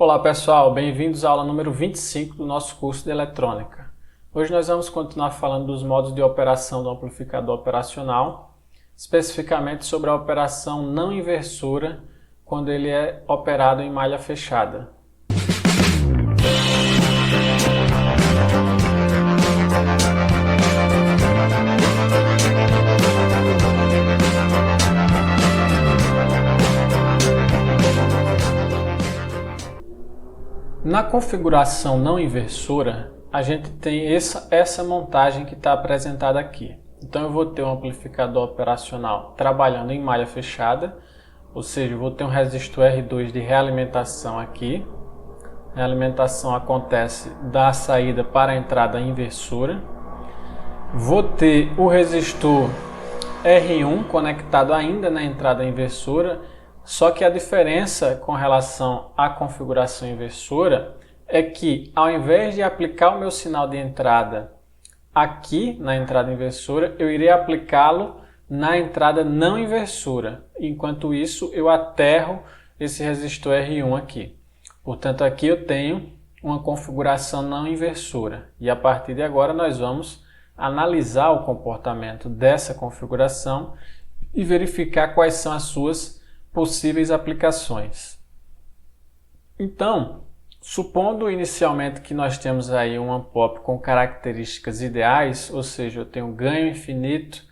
Olá pessoal, bem-vindos à aula número 25 do nosso curso de Eletrônica. Hoje nós vamos continuar falando dos modos de operação do amplificador operacional, especificamente sobre a operação não inversora quando ele é operado em malha fechada. Na configuração não inversora, a gente tem essa montagem que está apresentada aqui. Então eu vou ter um amplificador operacional trabalhando em malha fechada, ou seja, eu vou ter um resistor R2 de realimentação aqui. A realimentação acontece da saída para a entrada inversora. Vou ter o resistor R1 conectado ainda na entrada inversora. Só que a diferença com relação à configuração inversora é que, ao invés de aplicar o meu sinal de entrada aqui na entrada inversora, eu irei aplicá-lo na entrada não inversora. Enquanto isso, eu aterro esse resistor R1 aqui. Portanto, aqui eu tenho uma configuração não inversora. E a partir de agora nós vamos analisar o comportamento dessa configuração e verificar quais são as suas possíveis aplicações. Então, supondo inicialmente que nós temos aí um amp-op com características ideais, ou seja, eu tenho ganho infinito,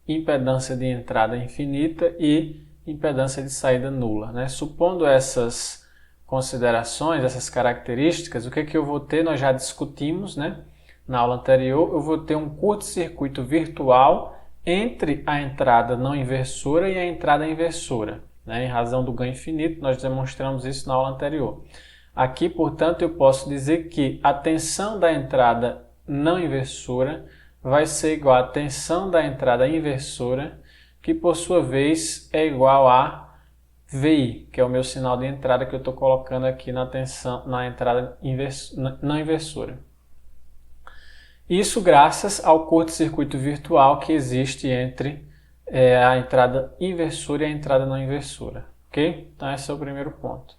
impedância de entrada infinita e impedância de saída nula, né? Supondo essas considerações, essas características, o que eu vou ter? Nós já discutimos, né? Na aula anterior, eu vou ter um curto-circuito virtual entre a entrada não inversora e a entrada inversora. Em razão do ganho infinito, nós demonstramos isso na aula anterior. Aqui, portanto, eu posso dizer que a tensão da entrada não inversora vai ser igual à tensão da entrada inversora, que por sua vez é igual a VI, que é o meu sinal de entrada que eu estou colocando aqui na entrada não inversora. Isso graças ao curto-circuito virtual que existe entre a entrada inversora e a entrada não inversora, ok? Então esse é o primeiro ponto.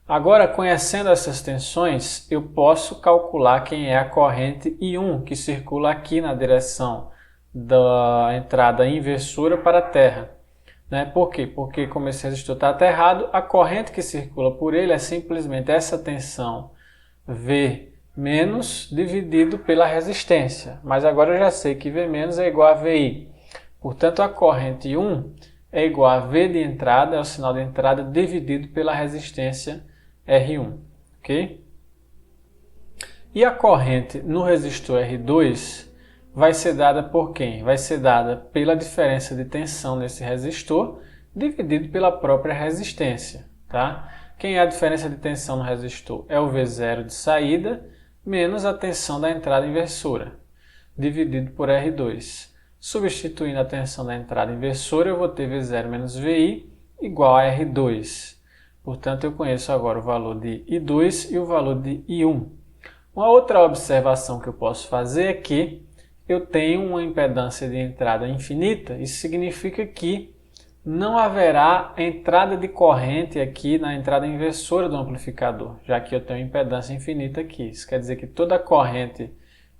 Agora, conhecendo essas tensões, eu posso calcular quem é a corrente I1 que circula aqui na direção da entrada inversora para a terra. Né? Por quê? Porque como esse resistor está aterrado, a corrente que circula por ele é simplesmente essa tensão V menos dividido pela resistência. Mas agora eu já sei que V menos é igual a VI. Portanto, a corrente I1 é igual a V de entrada, é o sinal de entrada, dividido pela resistência R1. Okay? E a corrente no resistor R2 vai ser dada por quem? Vai ser dada pela diferença de tensão nesse resistor, dividido pela própria resistência. Tá? Quem é a diferença de tensão no resistor? É o V0 de saída, menos a tensão da entrada inversora, dividido por R2. Substituindo a tensão da entrada inversora, eu vou ter V0 menos VI igual a R2. Portanto, eu conheço agora o valor de I2 e o valor de I1. Uma outra observação que eu posso fazer é que eu tenho uma impedância de entrada infinita. Isso significa que não haverá entrada de corrente aqui na entrada inversora do amplificador, já que eu tenho impedância infinita aqui. Isso quer dizer que toda a corrente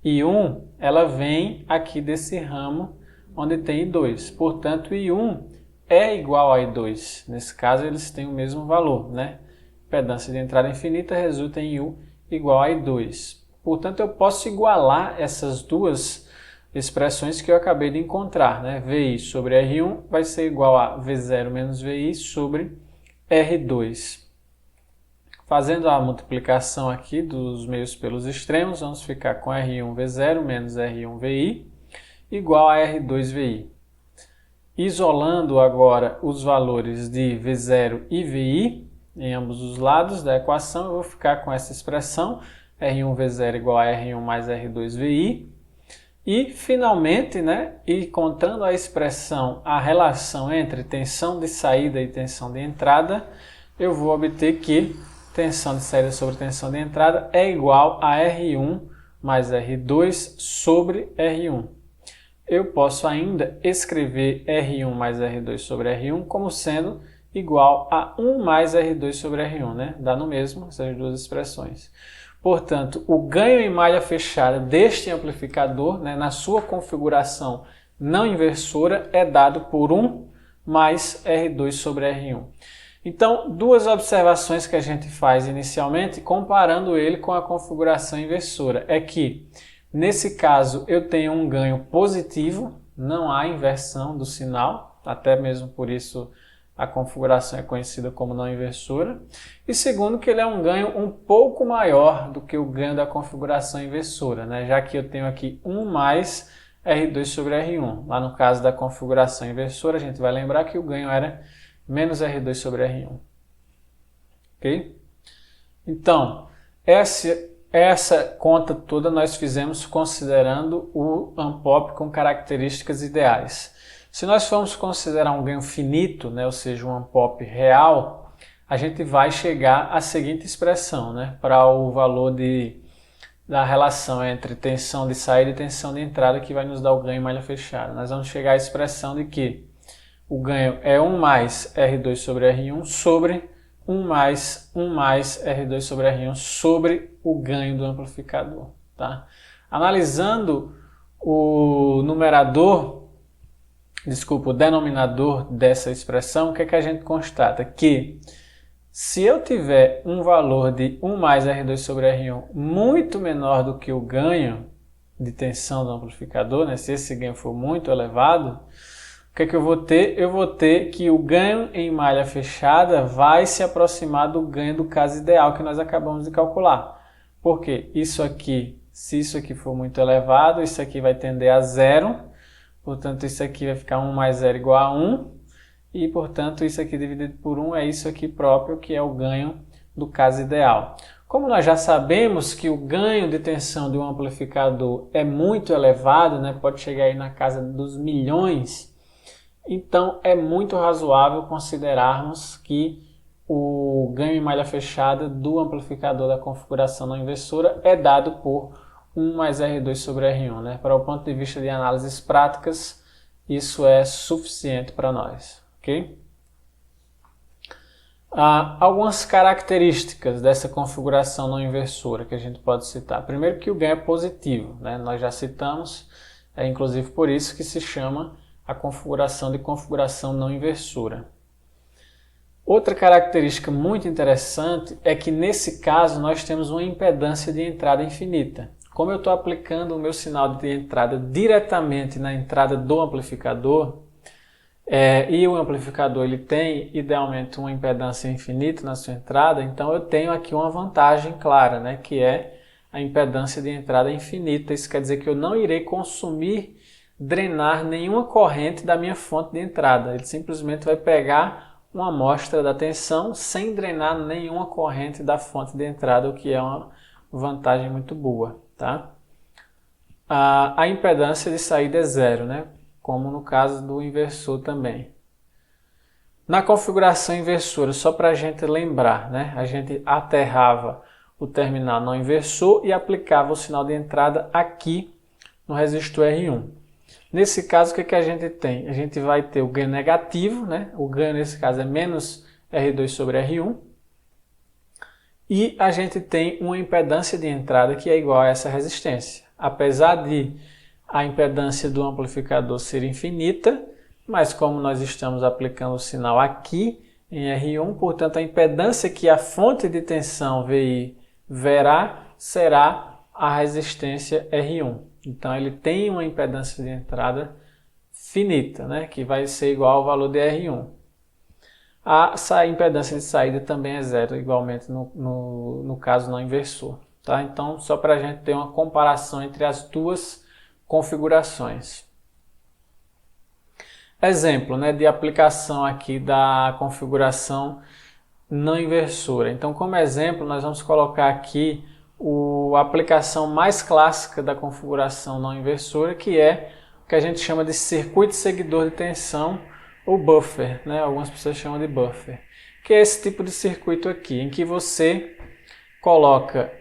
I1, ela vem aqui desse ramo onde tem I2. Portanto, I1 é igual a I2. Nesse caso, eles têm o mesmo valor, né? Impedância de entrada infinita resulta em I1 igual a I2. Portanto, eu posso igualar essas duas expressões que eu acabei de encontrar, né? VI sobre R1 vai ser igual a V0 menos VI sobre R2. Fazendo a multiplicação aqui dos meios pelos extremos, vamos ficar com R1V0 menos R1VI igual a R2VI. Isolando agora os valores de V0 e VI em ambos os lados da equação, eu vou ficar com essa expressão, R1V0 igual a R1 mais R2VI. E, finalmente, né, encontrando a expressão, a relação entre tensão de saída e tensão de entrada, eu vou obter que tensão de saída sobre tensão de entrada é igual a R1 mais R2 sobre R1. Eu posso ainda escrever R1 mais R2 sobre R1 como sendo igual a 1 mais R2 sobre R1, né? Dá no mesmo essas duas expressões. Portanto, o ganho em malha fechada deste amplificador, né, na sua configuração não inversora, é dado por 1 mais R2 sobre R1. Então, duas observações que a gente faz inicialmente, comparando ele com a configuração inversora, é que, nesse caso, eu tenho um ganho positivo, não há inversão do sinal, até mesmo por isso a configuração é conhecida como não inversora. E segundo, que ele é um ganho um pouco maior do que o ganho da configuração inversora, né? Já que eu tenho aqui 1 mais R2 sobre R1. Lá no caso da configuração inversora, a gente vai lembrar que o ganho era menos R2 sobre R1. Ok? Então, essa conta toda nós fizemos considerando o Unpop com características ideais. Se nós formos considerar um ganho finito, né, ou seja, um Unpop real, a gente vai chegar à seguinte expressão, né, para o valor da relação entre tensão de saída e tensão de entrada, que vai nos dar o ganho em malha fechada. Nós vamos chegar à expressão de que o ganho é 1 mais R2 sobre R1 sobre 1 mais R2 sobre R1 sobre o ganho do amplificador. Tá? Analisando o denominador dessa expressão, o que é que a gente constata? Que se eu tiver um valor de 1 mais R2 sobre R1 muito menor do que o ganho de tensão do amplificador, né? Se esse ganho for muito elevado, o que é que eu vou ter? Eu vou ter que o ganho em malha fechada vai se aproximar do ganho do caso ideal que nós acabamos de calcular. Porque isso aqui, se isso aqui for muito elevado, isso aqui vai tender a zero. Portanto, isso aqui vai ficar 1 mais 0 igual a 1. E, portanto, isso aqui dividido por 1 é isso aqui próprio, que é o ganho do caso ideal. Como nós já sabemos que o ganho de tensão de um amplificador é muito elevado, né, pode chegar aí na casa dos milhões, então é muito razoável considerarmos que o ganho em malha fechada do amplificador da configuração não inversora é dado por 1 mais R2 sobre R1. Né? Para o ponto de vista de análises práticas, isso é suficiente para nós. Okay? Algumas características dessa configuração não inversora que a gente pode citar. Primeiro, que o ganho é positivo. Né? Nós já citamos, inclusive por isso que se chama a configuração de configuração não inversora. Outra característica muito interessante é que nesse caso nós temos uma impedância de entrada infinita. Como eu estou aplicando o meu sinal de entrada diretamente na entrada do amplificador, e o amplificador ele tem idealmente uma impedância infinita na sua entrada, então eu tenho aqui uma vantagem clara, né, que é a impedância de entrada infinita. Isso quer dizer que eu não irei drenar nenhuma corrente da minha fonte de entrada. Ele simplesmente vai pegar uma amostra da tensão sem drenar nenhuma corrente da fonte de entrada, o que é uma vantagem muito boa. Tá? A impedância de saída é zero, né? Como no caso do inversor também. Na configuração inversora, só para a gente lembrar, né? A gente aterrava o terminal não inversor e aplicava o sinal de entrada aqui no resistor R1. Nesse caso, o que a gente tem? A gente vai ter o ganho negativo, né? O ganho nesse caso é menos R2 sobre R1. E a gente tem uma impedância de entrada que é igual a essa resistência. Apesar de a impedância do amplificador ser infinita, mas como nós estamos aplicando o sinal aqui em R1, portanto a impedância que a fonte de tensão VI verá será a resistência R1. Então ele tem uma impedância de entrada finita, né, que vai ser igual ao valor de R1. A impedância de saída também é zero, igualmente no caso não inversor. Tá? Então, só para a gente ter uma comparação entre as duas configurações. Exemplo, né, de aplicação aqui da configuração não inversora. Então, como exemplo, nós vamos colocar aqui a aplicação mais clássica da configuração não inversora, que é o que a gente chama de circuito seguidor de tensão, ou buffer, né? Algumas pessoas chamam de buffer, que é esse tipo de circuito aqui, em que você coloca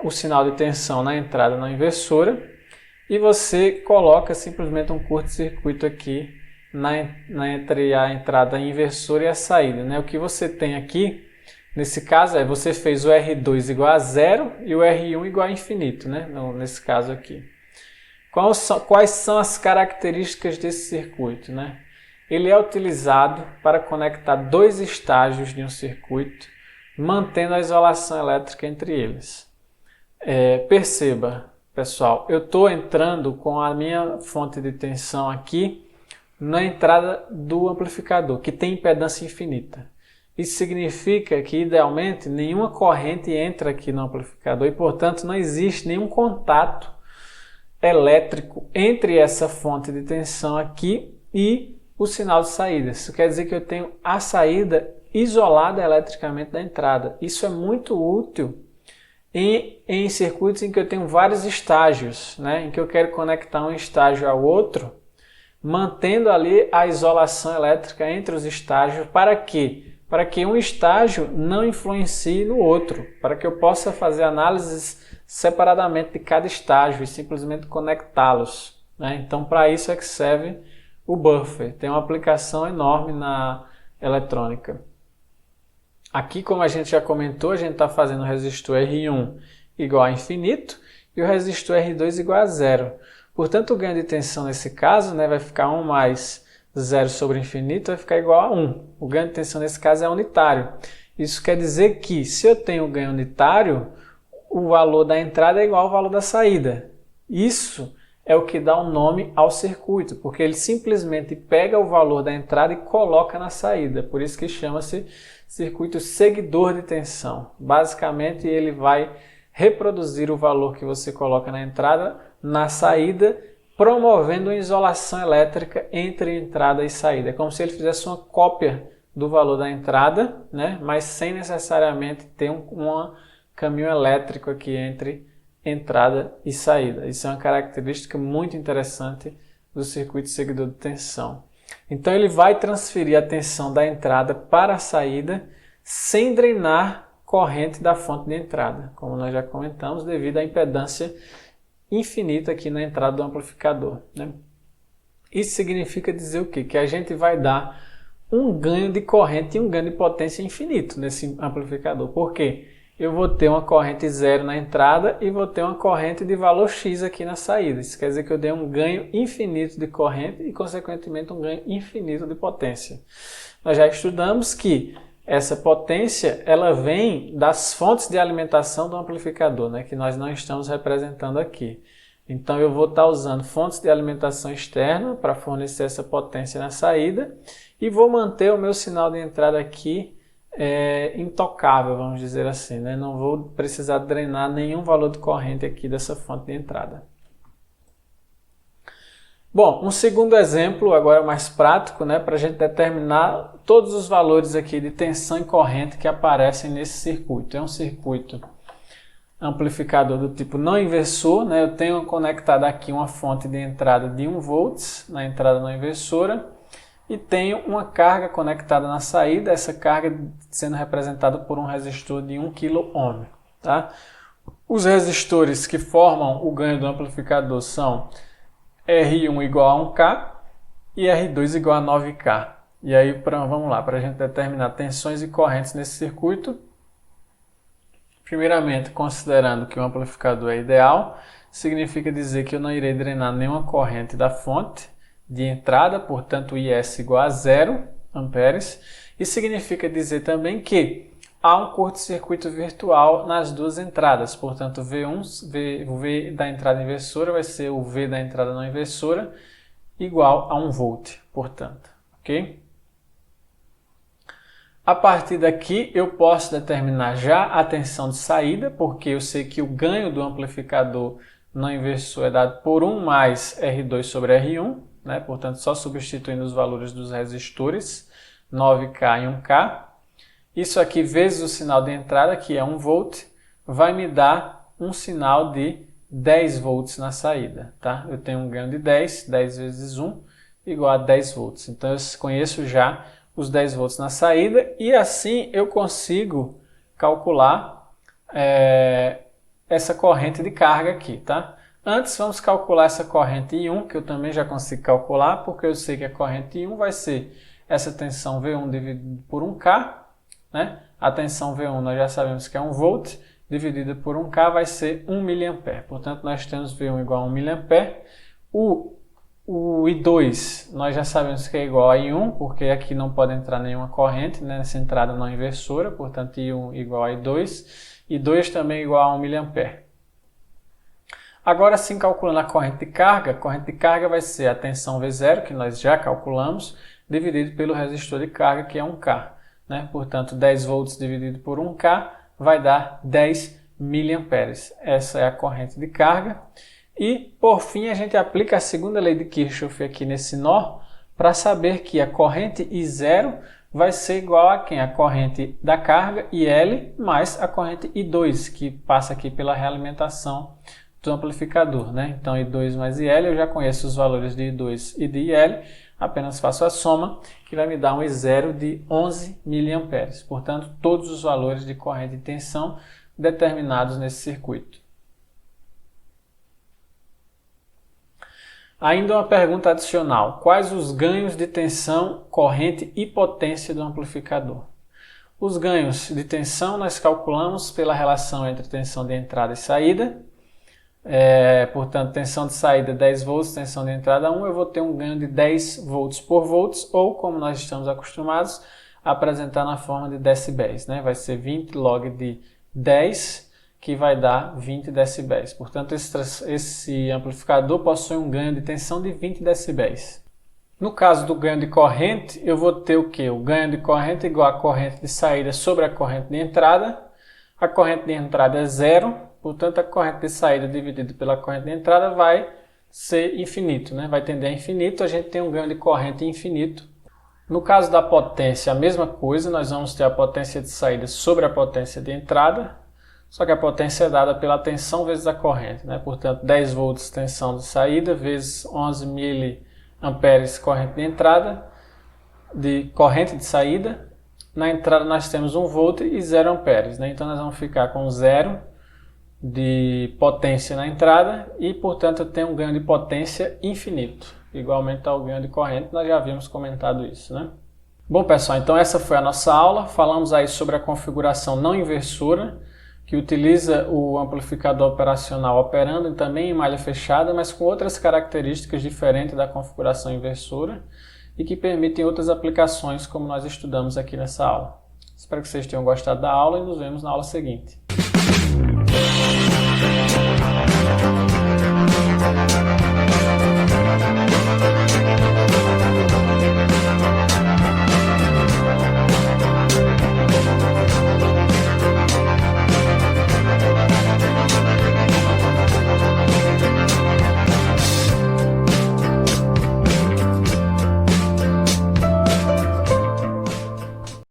o sinal de tensão na entrada não inversora e você coloca simplesmente um curto-circuito aqui entre a entrada inversora e a saída, né? O que você tem aqui, nesse caso, você fez o R2 igual a zero e o R1 igual a infinito, né? Nesse caso aqui. Quais são as características desse circuito, né? Ele é utilizado para conectar dois estágios de um circuito, mantendo a isolação elétrica entre eles. Perceba, pessoal, eu estou entrando com a minha fonte de tensão aqui na entrada do amplificador, que tem impedância infinita. Isso significa que, idealmente, nenhuma corrente entra aqui no amplificador e, portanto, não existe nenhum contato elétrico entre essa fonte de tensão aqui e o sinal de saída. Isso quer dizer que eu tenho a saída isolada eletricamente da entrada. Isso é muito útil em circuitos em que eu tenho vários estágios, né? Em que eu quero conectar um estágio ao outro, mantendo ali a isolação elétrica entre os estágios. Para quê? Para que um estágio não influencie no outro, para que eu possa fazer análises separadamente de cada estágio e simplesmente conectá-los, né? Então, para isso é que serve o buffer. Tem uma aplicação enorme na eletrônica. Aqui, como a gente já comentou, a gente está fazendo o resistor R1 igual a infinito e o resistor R2 igual a zero. Portanto, o ganho de tensão nesse caso, né, vai ficar 1 mais 0 sobre infinito, vai ficar igual a 1. O ganho de tensão nesse caso é unitário. Isso quer dizer que, se eu tenho ganho unitário, o valor da entrada é igual ao valor da saída. Isso é o que dá um nome ao circuito, porque ele simplesmente pega o valor da entrada e coloca na saída. Por isso que chama-se circuito seguidor de tensão. Basicamente, ele vai reproduzir o valor que você coloca na entrada na saída, promovendo uma isolação elétrica entre entrada e saída. É como se ele fizesse uma cópia do valor da entrada, né? Mas sem necessariamente ter um caminho elétrico aqui entre entrada e saída. Isso é uma característica muito interessante do circuito seguidor de tensão. Então ele vai transferir a tensão da entrada para a saída sem drenar corrente da fonte de entrada, como nós já comentamos, devido à impedância infinita aqui na entrada do amplificador, né? Isso significa dizer o quê? Que a gente vai dar um ganho de corrente e um ganho de potência infinito nesse amplificador. Por quê? Eu vou ter uma corrente zero na entrada e vou ter uma corrente de valor X aqui na saída. Isso quer dizer que eu dei um ganho infinito de corrente e, consequentemente, um ganho infinito de potência. Nós já estudamos que essa potência ela vem das fontes de alimentação do amplificador, né, que nós não estamos representando aqui. Então eu vou estar usando fontes de alimentação externa para fornecer essa potência na saída e vou manter o meu sinal de entrada aqui intocável, vamos dizer assim, né? Não vou precisar drenar nenhum valor de corrente aqui dessa fonte de entrada. Bom, um segundo exemplo, agora mais prático, né, para a gente determinar todos os valores aqui de tensão e corrente que aparecem nesse circuito. É um circuito amplificador do tipo não inversor, né? Eu tenho conectado aqui uma fonte de entrada de 1 volts na entrada não inversora e tenho uma carga conectada na saída, essa carga sendo representada por um resistor de 1 kΩ. Tá? Os resistores que formam o ganho do amplificador são R1 igual a 1K e R2 igual a 9K. E aí, vamos lá, para a gente determinar tensões e correntes nesse circuito. Primeiramente, considerando que o amplificador é ideal, significa dizer que eu não irei drenar nenhuma corrente da fonte de entrada, portanto, IS igual a 0 amperes. E significa dizer também que há um curto-circuito virtual nas duas entradas, portanto, o V da entrada inversora vai ser o V da entrada não inversora, igual a 1 volt, portanto, ok? A partir daqui, eu posso determinar já a tensão de saída, porque eu sei que o ganho do amplificador não inversor é dado por 1 mais R2 sobre R1, né? Portanto, só substituindo os valores dos resistores, 9K e 1K. Isso aqui vezes o sinal de entrada, que é 1 volt, vai me dar um sinal de 10 volts na saída. Tá? Eu tenho um ganho de 10 vezes 1, igual a 10 volts. Então, eu conheço já os 10 volts na saída e assim eu consigo calcular essa corrente de carga aqui. Tá? Antes, vamos calcular essa corrente I1, que eu também já consigo calcular, porque eu sei que a corrente I1 vai ser essa tensão V1 dividido por 1K, né? A tensão V1 nós já sabemos que é 1 volt, dividida por 1K vai ser 1 mA. Portanto, nós temos V1 igual a 1 mA. O I2 nós já sabemos que é igual a I1, porque aqui não pode entrar nenhuma corrente, né, nessa entrada não inversora, portanto I1 igual a I2. I2 também igual a 1 mA. Agora sim, calculando a corrente de carga vai ser a tensão V0, que nós já calculamos, dividido pelo resistor de carga, que é 1K. Né? Portanto, 10 volts dividido por 1K vai dar 10 mA. Essa é a corrente de carga. E, por fim, a gente aplica a segunda lei de Kirchhoff aqui nesse nó, para saber que a corrente I0 vai ser igual a quem? A corrente da carga, IL, mais a corrente I2, que passa aqui pela realimentação do amplificador. Né? Então, I2 mais IL, eu já conheço os valores de I2 e de IL, apenas faço a soma, que vai me dar um I0 de 11 mA. Portanto, todos os valores de corrente de tensão determinados nesse circuito. Ainda uma pergunta adicional. Quais os ganhos de tensão, corrente e potência do amplificador? Os ganhos de tensão nós calculamos pela relação entre tensão de entrada e saída. Portanto, tensão de saída 10 volts, tensão de entrada 1, eu vou ter um ganho de 10 volts por volts, ou como nós estamos acostumados, a apresentar na forma de decibéis. Né? Vai ser 20 log de 10, que vai dar 20 decibéis. Portanto, esse amplificador possui um ganho de tensão de 20 decibéis. No caso do ganho de corrente, eu vou ter o quê? O ganho de corrente é igual à corrente de saída sobre a corrente de entrada. A corrente de entrada é zero, portanto, a corrente de saída dividida pela corrente de entrada vai ser infinito, né? Vai tender a infinito, a gente tem um ganho de corrente infinito. No caso da potência, a mesma coisa, nós vamos ter a potência de saída sobre a potência de entrada, só que a potência é dada pela tensão vezes a corrente, né? Portanto, 10 volts tensão de saída vezes 11 miliamperes corrente de entrada, de corrente de saída. Na entrada nós temos 1 volt e 0 amperes, né? Então nós vamos ficar com 0 de potência na entrada e, portanto, eu tenho um ganho de potência infinito, igualmente ao ganho de corrente, nós já havíamos comentado isso, né? Bom, pessoal, então essa foi a nossa aula. Falamos aí sobre a configuração não inversora, que utiliza o amplificador operacional operando também em malha fechada, mas com outras características diferentes da configuração inversora e que permitem outras aplicações, como nós estudamos aqui nessa aula. Espero que vocês tenham gostado da aula e nos vemos na aula seguinte.